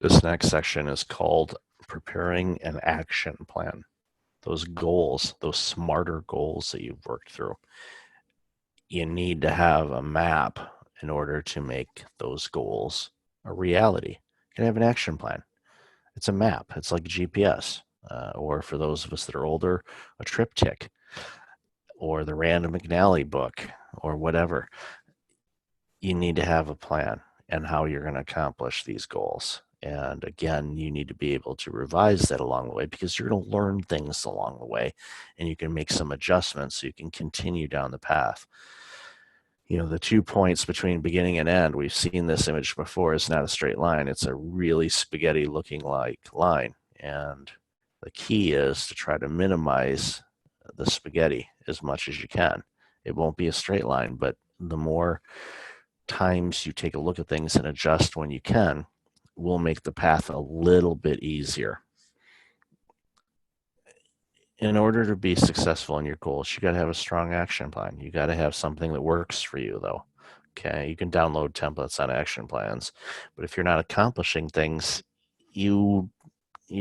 This next section is called preparing an action plan. Those goals, those smarter goals that you've worked through, you need to have a map in order to make those goals a reality. You can have an action plan. It's a map. It's like GPS, or for those of us that are older, a triptych, or the Rand McNally book, or whatever. You need to have a plan and how you're going to accomplish these goals. And again, you need to be able to revise that along the way because you're going to learn things along the way and you can make some adjustments so you can continue down the path. You know, the 2 points between beginning and end, we've seen this image before, is not a straight line. It's a really spaghetti looking like line. And the key is to try to minimize the spaghetti as much as you can. It won't be a straight line, but the more times you take a look at things and adjust when you can will make the path a little bit easier. In order to be successful in your goals, you got to have a strong action plan. You got to have something that works for you, though. Okay, you can download templates on action plans, but if you're not accomplishing things, you're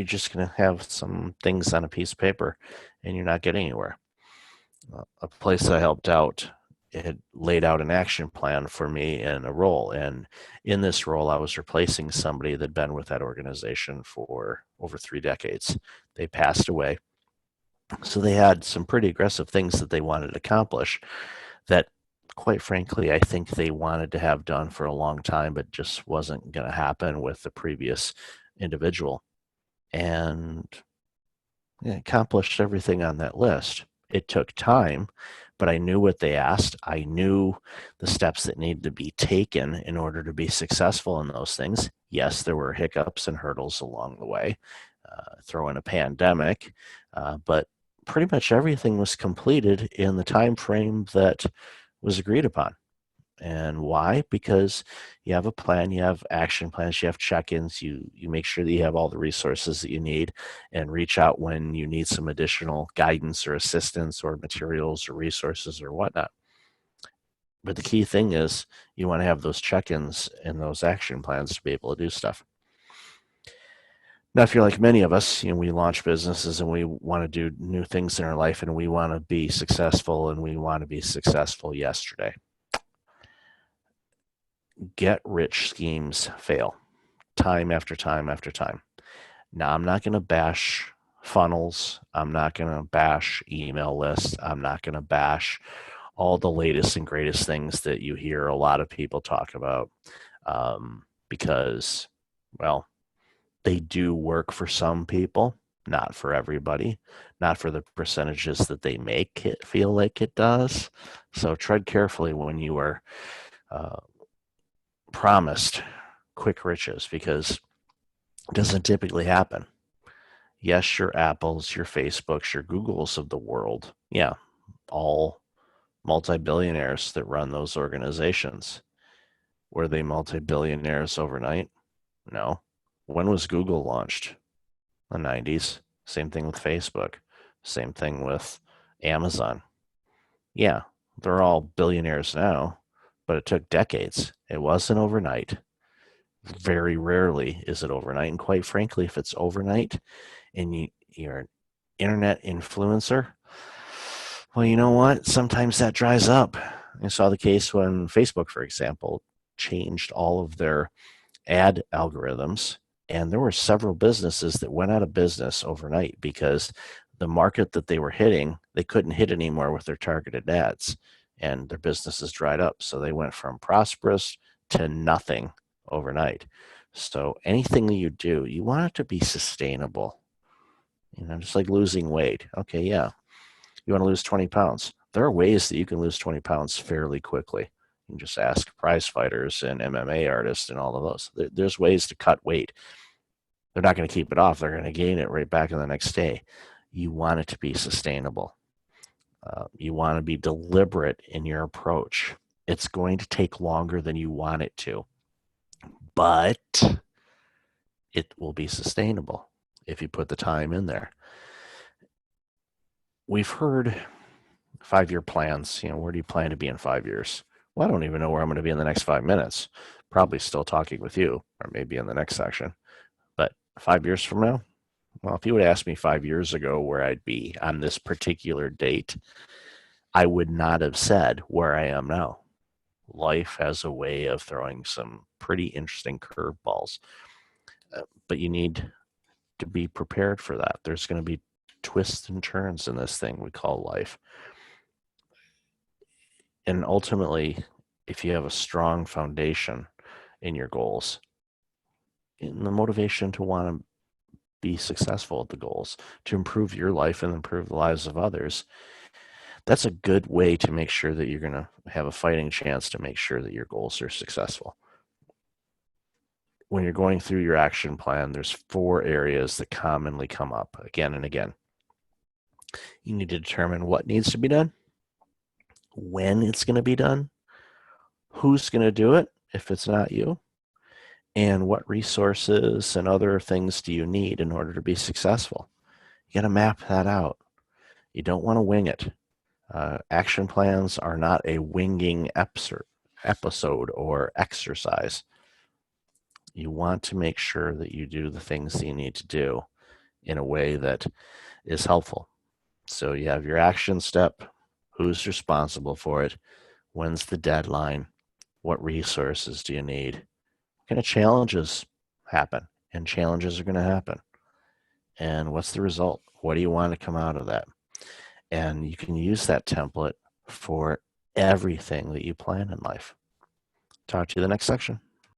just going to have some things on a piece of paper and you're not getting anywhere. A place I helped out, it had laid out an action plan for me in a role. And in this role, I was replacing somebody that'd been with that organization for over 3 decades. They passed away. So they had some pretty aggressive things that they wanted to accomplish that, quite frankly, I think they wanted to have done for a long time, but just wasn't going to happen with the previous individual. And they accomplished everything on that list. It took time, but I knew what they asked. I knew the steps that needed to be taken in order to be successful in those things. Yes, there were hiccups and hurdles along the way. Throw in a pandemic, but pretty much everything was completed in the time frame that was agreed upon. And why? Because you have a plan, you have action plans, you have check-ins, you make sure that you have all the resources that you need and reach out when you need some additional guidance or assistance or materials or resources or whatnot. But the key thing is you want to have those check-ins and those action plans to be able to do stuff. Now, if you're like many of us, we launch businesses and we want to do new things in our life and we want to be successful and we want to be successful yesterday. Get rich schemes fail time after time after time. Now, I'm not going to bash funnels. I'm not going to bash email lists. I'm not going to bash all the latest and greatest things that you hear a lot of people talk about because, well, they do work for some people, not for everybody, not for the percentages that they make it feel like it does. So tread carefully when you are promised quick riches because it doesn't typically happen. Yes, your Apples, your Facebooks, your Googles of the world, yeah, all multi-billionaires that run those organizations. Were they multi-billionaires overnight? No. When was Google launched? The 90s. Same thing with Facebook. Same thing with Amazon. Yeah, they're all billionaires now, but it took decades. It wasn't overnight. Very rarely is it overnight. And quite frankly, if it's overnight and you're an internet influencer, well, you know what? Sometimes that dries up. I saw the case when Facebook, for example, changed all of their ad algorithms. And there were several businesses that went out of business overnight because the market that they were hitting, they couldn't hit anymore with their targeted ads and their businesses dried up. So they went from prosperous to nothing overnight. So anything that you do, you want it to be sustainable. Just like losing weight. Okay, yeah. You want to lose 20 pounds. There are ways that you can lose 20 pounds fairly quickly. You can just ask prize fighters and MMA artists and all of those. There's ways to cut weight. They're not going to keep it off. They're going to gain it right back in the next day. You want it to be sustainable. You want to be deliberate in your approach. It's going to take longer than you want it to, but it will be sustainable if you put the time in there. We've heard 5-year plans. Where do you plan to be in 5 years? Well, I don't even know where I'm going to be in the next 5 minutes. Probably still talking with you, or maybe in the next section. 5 years from now? Well, if you would ask me 5 years ago where I'd be on this particular date, I would not have said where I am now. Life has a way of throwing some pretty interesting curveballs, but you need to be prepared for that. There's going to be twists and turns in this thing we call life. And ultimately, if you have a strong foundation in your goals, in the motivation to want to be successful at the goals, to improve your life and improve the lives of others, that's a good way to make sure that you're going to have a fighting chance to make sure that your goals are successful. When you're going through your action plan, there's 4 areas that commonly come up again and again. You need to determine what needs to be done, when it's going to be done, who's going to do it if it's not you, and what resources and other things do you need in order to be successful. You got to map that out. You don't want to wing it. Action plans are not a winging episode or exercise. You want to make sure that you do the things that you need to do in a way that is helpful. So you have your action step, who's responsible for it, when's the deadline, what resources do you need, what kind of challenges happen, and challenges are going to happen, and what's the result, what do you want to come out of that. And you can use that template for everything that you plan in life. Talk to you in the next section.